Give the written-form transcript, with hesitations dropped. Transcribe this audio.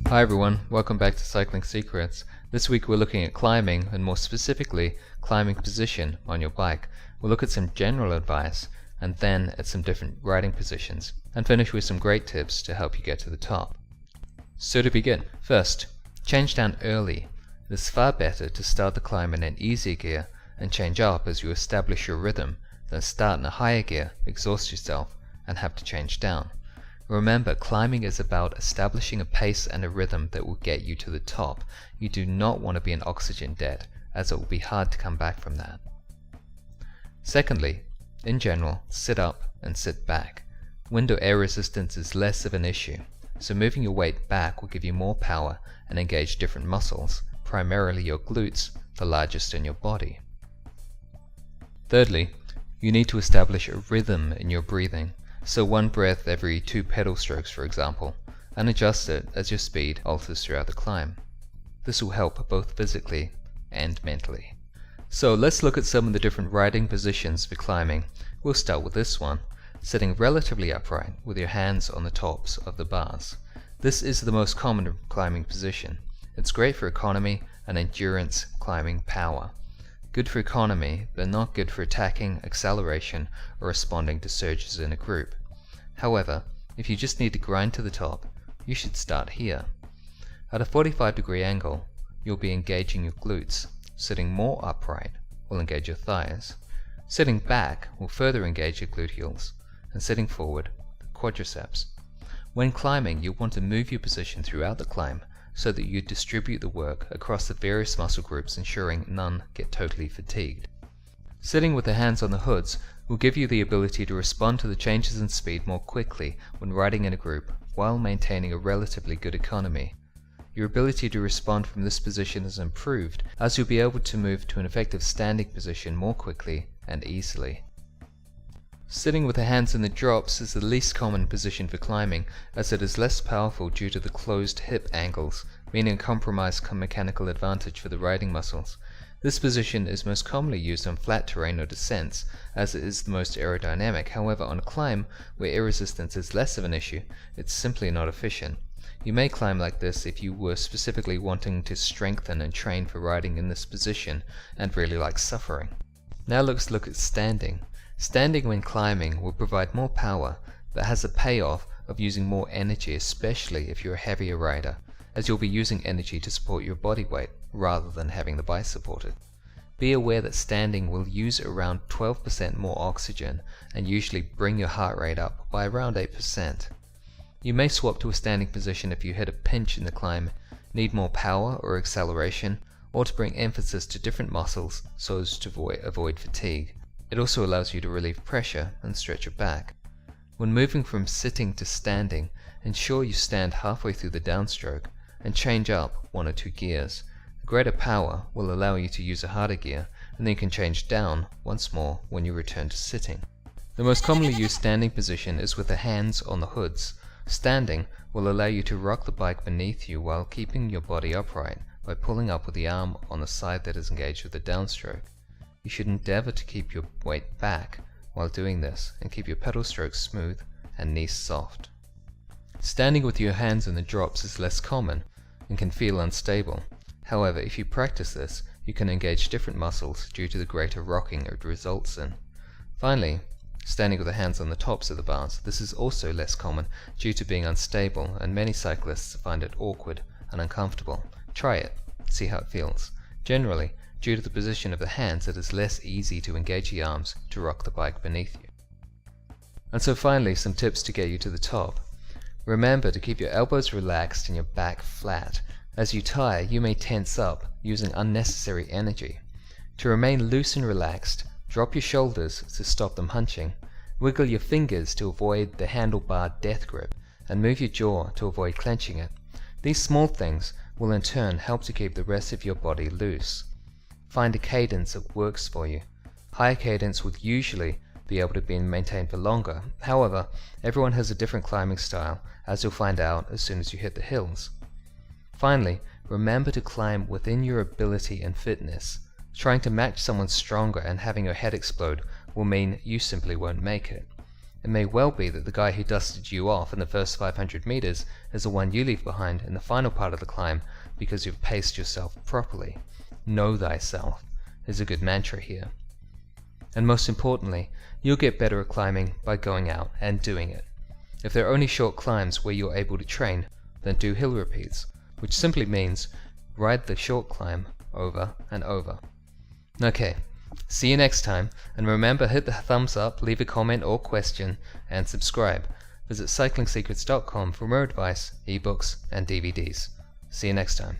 Hi everyone, welcome back to Cycling Secrets. This week we're looking at climbing, and more specifically, climbing position on your bike. We'll look at some general advice, and then at some different riding positions, and finish with some great tips to help you get to the top. So to begin, first, change down early. It is far better to start the climb in an easier gear and change up as you establish your rhythm than start in a higher gear, exhaust yourself, and have to change down. Remember, climbing is about establishing a pace and a rhythm that will get you to the top. You do not want to be in oxygen debt, as it will be hard to come back from that. Secondly, in general, sit up and sit back. Wind or air resistance is less of an issue, so moving your weight back will give you more power and engage different muscles, primarily your glutes, the largest in your body. Thirdly, you need to establish a rhythm in your breathing. So one breath every 2 pedal strokes, for example, and adjust it as your speed alters throughout the climb. This will help both physically and mentally. So let's look at some of the different riding positions for climbing. We'll start with this one, sitting relatively upright with your hands on the tops of the bars. This is the most common climbing position. It's great for economy and endurance climbing power. Good for economy, but not good for attacking, acceleration, or responding to surges in a group. However, if you just need to grind to the top, you should start here. At a 45-degree angle, you'll be engaging your glutes. Sitting more upright will engage your thighs. Sitting back will further engage your gluteals, and sitting forward, the quadriceps. When climbing, you'll want to move your position throughout the climb so that you distribute the work across the various muscle groups, ensuring none get totally fatigued. Sitting with the hands on the hoods will give you the ability to respond to the changes in speed more quickly when riding in a group, while maintaining a relatively good economy. Your ability to respond from this position is improved, as you'll be able to move to an effective standing position more quickly and easily. Sitting with the hands in the drops is the least common position for climbing, as it is less powerful due to the closed hip angles, meaning a compromised mechanical advantage for the riding muscles. This position is most commonly used on flat terrain or descents, as it is the most aerodynamic. However, on a climb where air resistance is less of an issue, it's simply not efficient. You may climb like this if you were specifically wanting to strengthen and train for riding in this position and really like suffering. Now let's look at standing. Standing when climbing will provide more power, but has a payoff of using more energy, especially if you're a heavier rider, as you'll be using energy to support your body weight rather than having the bike supported. Be aware that standing will use around 12% more oxygen and usually bring your heart rate up by around 8%. You may swap to a standing position if you hit a pinch in the climb, need more power or acceleration, or to bring emphasis to different muscles so as to avoid fatigue. It also allows you to relieve pressure and stretch your back. When moving from sitting to standing, ensure you stand halfway through the downstroke and change up 1 or 2 gears. The greater power will allow you to use a harder gear, and then you can change down once more when you return to sitting. The most commonly used standing position is with the hands on the hoods. Standing will allow you to rock the bike beneath you while keeping your body upright by pulling up with the arm on the side that is engaged with the downstroke. You should endeavor to keep your weight back while doing this and keep your pedal strokes smooth and knees soft. Standing with your hands in the drops is less common and can feel unstable. However, if you practice this, you can engage different muscles due to the greater rocking it results in. Finally, standing with the hands on the tops of the bars. This is also less common due to being unstable, and many cyclists find it awkward and uncomfortable. Try it, see how it feels. Generally, due to the position of the hands, it is less easy to engage the arms to rock the bike beneath you. And so finally, some tips to get you to the top. Remember to keep your elbows relaxed and your back flat. As you tire, you may tense up, using unnecessary energy. To remain loose and relaxed, drop your shoulders to stop them hunching. Wiggle your fingers to avoid the handlebar death grip, and move your jaw to avoid clenching it. These small things will in turn help to keep the rest of your body loose. Find a cadence that works for you. Higher cadence would usually be able to be maintained for longer. However, everyone has a different climbing style, as you'll find out as soon as you hit the hills. Finally, remember to climb within your ability and fitness. Trying to match someone stronger and having your head explode will mean you simply won't make it. It may well be that the guy who dusted you off in the first 500 meters is the one you leave behind in the final part of the climb because you've paced yourself properly. Know thyself is a good mantra here. And most importantly, you'll get better at climbing by going out and doing it. If there are only short climbs where you're able to train, then do hill repeats, which simply means ride the short climb over and over. Okay, see you next time, and remember, hit the thumbs up, leave a comment or question, and subscribe. Visit cyclingsecrets.com for more advice, ebooks, and DVDs. See you next time.